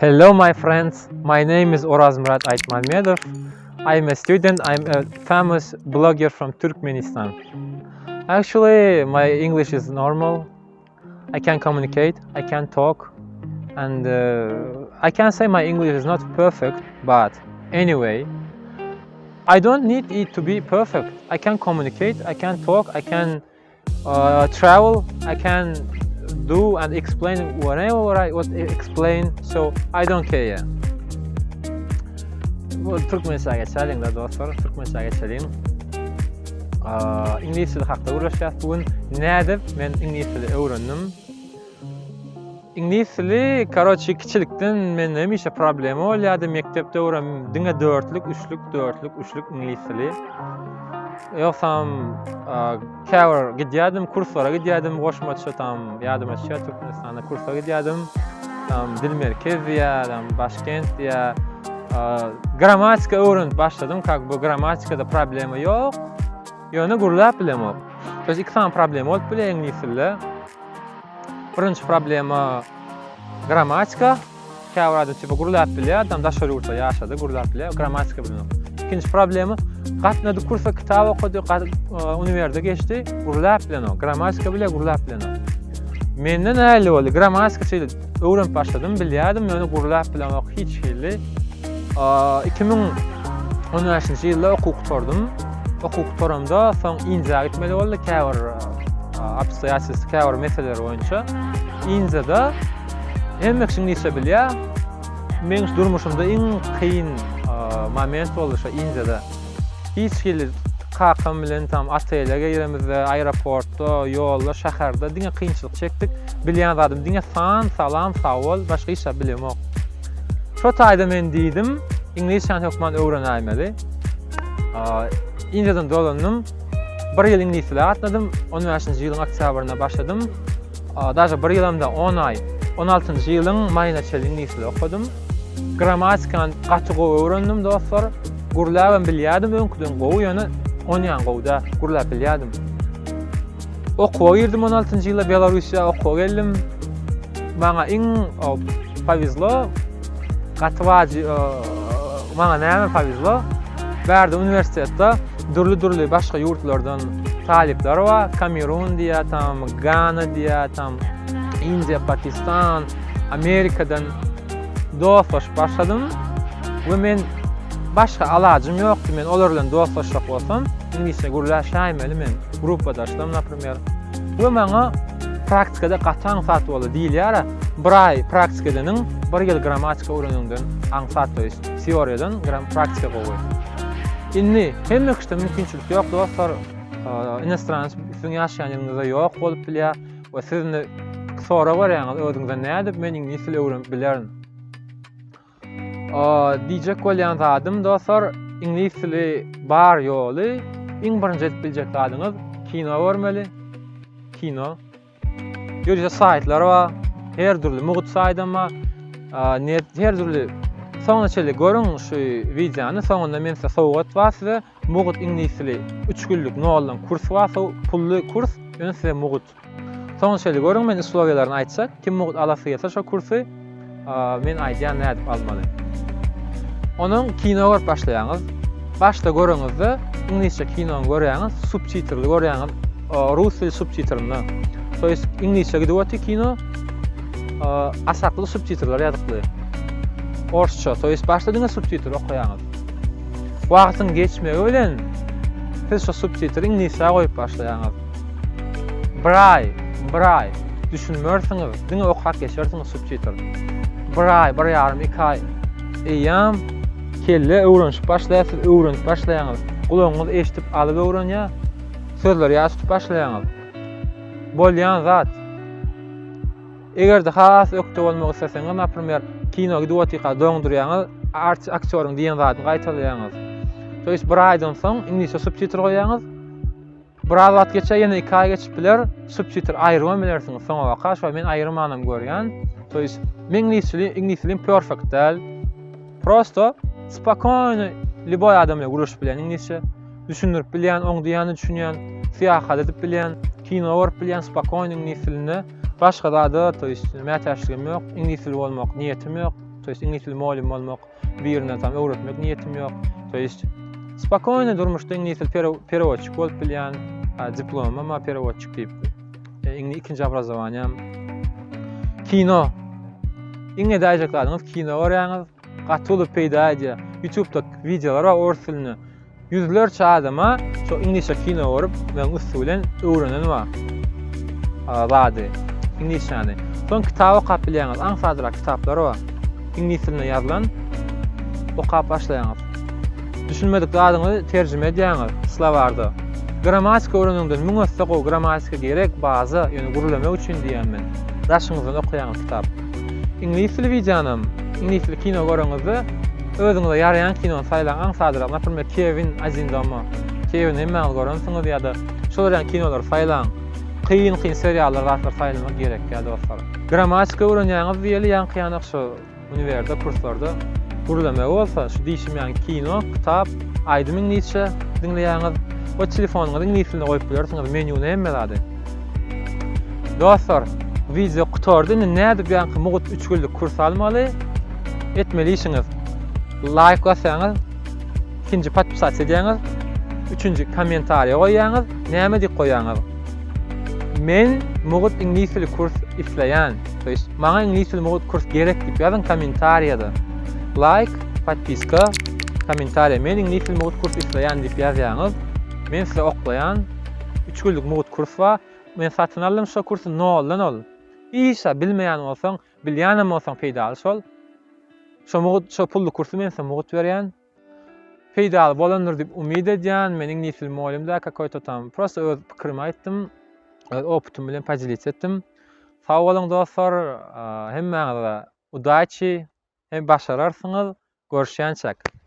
Hello, my friends. My name is Oraz Murat Aytmanmedov. I'm a student. I'm a famous blogger from Turkmenistan. Actually, my English is normal. I can communicate, I can talk, and I can say my English is not perfect, but anyway, I don't need it to be perfect. I can communicate, I can talk, I can travel, I can do and explain whatever I would explain, so I don't care. Bu Türkmençe geçelim de dostlar, Türkmençe geçelim. İngiliz dili hakda uğraşýas bugün. Nädip men İngiliz dili öwrendim. İngiliz dili karoçy kiçilikden men hemişe problem bolýardy. Mektepde öwrendim. Diňe 4lük, 3lük İngiliz dili. Yoksam käwir gidýärdim, kurslara gidýärdim, goşmaça tam ýadyma düşýär, Türkmenistanda kurslara gidýärdim. Tam dil merkezi ýa, Başkent ýa, gramatika öwrenip başladym. Kak bu gramatikada problemi ýok. Ýöne gurulap bilemok. Biz iki tane problem bolup bile İngiliz dilde. Birinci problema gramatika. Käwir adam tipi gurulap bilýär, adam daşary ýurtda ýaşady, gurulap bilýär, gramatika bilýär. İkinci problemi gatnady kursa kitap okudy, uniwersitede geçdi, gurulap bilýär, gramatika bilýär, gurulap bilýär. Menden näle boldy? Gramatika şeýle öwrenip başladym, bilýärdim, ýöne gurulap bilýär, hiç şeýle. 2010-njy ýylda hukuk tutardym. Hukuk tutarymda soň inja gitmeli boldy, käwir apsiýatsiz käwir meseleler boýunça. Injada hemme inglizce bilýär. Men durmuşymda iň kıyın moment boldy şu injada. Hiç şeýle kakam bilen tam atelyega ýerimizde, aeroportda, ýolda, şäherde diňe kynçylyk çekdik. Bilýän zadym diňe salam, sawol, başga hiç bilemok. Şo taýda men diýdim, İngilizce hökmen öwrenäýmeli. İnjadan dolandım. Bir ýyl İngiliz dili gatnadym. 15-nji ýylyň oktýabryna başladym. Daja bir ýylymda 10 ay, 16-njy ýylyň maýyna çel İngiliz dili okudym. Gramatikany gaty gowy öwrendim dostlar. Gurulap bilýärdim, öňküden gowy ýöne 10 ýan gowda gurulap bilýärdim. Okuwa girdim 16-njy ýylda Belarusiýa okuwa geldim. Maňa iň pavizlo gatwaji maňa näme pavizlo? Bärde uniwersitetde durly başga ýurtlardan talipler var. Kamerun diýä, tam Gana diýä, tam India, Pakistan, Amerikadan dostlaş başladym. We men başga alajym ýokdy. Men olar bilen dostlaşak bolsam, İngilizce gurulaşaýmeli men. Grupadaşlam, naprimер. We maňa praktikada gatan sat boldy diýilýär. Bir ay praktika edeniň, bir ýyl gramatika öwrenýänden aňsat boýus. Teoriýadan praktika gowy. Inni hemme kışta mümkinçilik ýok dostlar. Inostranç sizin ýaşaýan ýeriniňizde ýok bolup bilýär. We sizni sora barýaňyz öwrüňizde nädip men İngiliz dili öwrenip bilerin. Diýjek bolýan zadym dostlar, İngiliz dili bar ýoly, iň birinji edip biljek zadyňyz kino görmeli. Kino. Ýöne saýtlar bar, her türlü mugut saýdama, net her türlü soňra çeli görüň şu videony, soňunda men size sowgat barsyzy, mugut İngiliz dili 3 günlük noldan kurs bar, pully kurs, ýöne size mugut. Soňra çeli görüň, men uslowiýalaryny aýtsak, kim mugut alasy gelse şo kursy men aýdýan nädip almaly. Onuň kino görüp başlaýaňyz. Başda görüňizde İngilizce kinony görýäňiz, subtitrly görýäňiz, rus dili subtitryny. Soýs İngilizce gidýär kino, asakly subtitrlar ýazykly. Orsça, soýs başladyňyz subtitr okuýaňyz. Wagtyň geçmegi bilen siz şu subtitri İngilizce goýup başlaýaňyz. Bir ay düşünmörsiňiz, diňe okap geçersiňiz subtitr. Bir ay, 1,5-2 ay. Eýam kelle öwrenip başlaýaňyz. Gulagyňyz eşitip alyp öwrenýär. Sözler ýazyp başlaýaňyz. Bolýan zat. Egerde has ökte bolmak isteseňiz, naprimер, kino gidýärka doňdurýaňyz, aktýoryň diýen zatyny gaýtalýaňyz. Soýs bir aýdan soň İngilizce subtitr goýaňyz. Bir wagt geçe ýene 2 ay geçip biler, subtitr aýryma bilersiňiz. Soňa waka şo men aýrymanam görýän. Soýs men İngiliz dilim perfect däl. Prosto spokojny liboy adam bilen guruşyp bilen İngilizce düşünürip bilýän, oňdaýany düşünýän, syýahat edip bilýän, kino görüp bilýän spokojny İngiliz dilini başga da to ist mätäşligim ýok, İngiliz dili bolmak niýetim ýok. toýst ingliz dili muallim bolmak, birine tam öwretmek niýetim ýok. Toýst spokojny durmuşda ingliz dili переводчик bolup bilýän, diplomam ama переводчик diýip. Ikinji obrazowaniýam. Kino. Iňe daýjaklaryňyz kino görýäňiz, gatylyp peýda edýär. YouTube'da videolar bar ors dilini. Yüzlerçe adama şu İngilizce kino görüp men usulen öwrenen bar. Bady. İngilizçeni. Son kitap okap bilýäňiz, aňsadyrak kitaplar bar. İngiliz diline ýazylan. Okap başlaýaňyz. Düşünmedik zadyňy terjime edýäňiz slowardy. Gramatika öwrenenden müňe o gramatika gerek bazy, ýöne gurulamak üçin diýen men. Daşyňyzdan okuýaňyz kitap. İngiliz dili videonam, İngiliz dili kino görüňizde özüňize ýarayan kinony saýlan aňsadyrak, naprimер Kevin Azindama, Kevin hemmäňiz göränsiňiz ýa-da şolaryň kinolar saýlan, kıyın seriallar gatlar saýlamak gerek ýa dostlar. Gramatika öwrenýäňiz diýeli ýanky şu uniwersitet kurslarda gurulamak bolsa, şu diýişim ýani kino, kitap, aýdym inglizçe dinleýäňiz, o telefonuňyza ingliz dilinde goýup bilersiňiz, menyuny hemme zady. Dostlar, video qutardy, näde ýanky mugut 3 günlük kurs almaly, etmeliýiňiz. Like basaňyz, ikinji podpisasiýa edýäňiz, üçünji kommentariýa goýýaňyz, näme diýip goýýaňyz. Men mugut ingliz dili kurs isleýän, toýst maňa ingliz dili mugut kurs gerek diýip ýazyň kommentariýada. Like, podpiska, kommentariýa. Men ingliz dili mugut kurs isleýän diýip ýazýaňyz, men size oklaýan 3 günlük mugut kurs bar. Men satyn aldym şu kursy noldan ol. Işa bilmeýän bolsaň, bilýänem bolsaň peýdaly şol. Şu pullu kursy men size mugut berýän. Peýdaly bolandyr diýip umyd edýän. Men ingliz dili muallimde какой-то там просто öz pikirimi aýtdym. Opytym bilen pajilis etdim. Sag bolun dostlar, hemmäňize udачи, hem başararsyňyz. Görüşýänçek.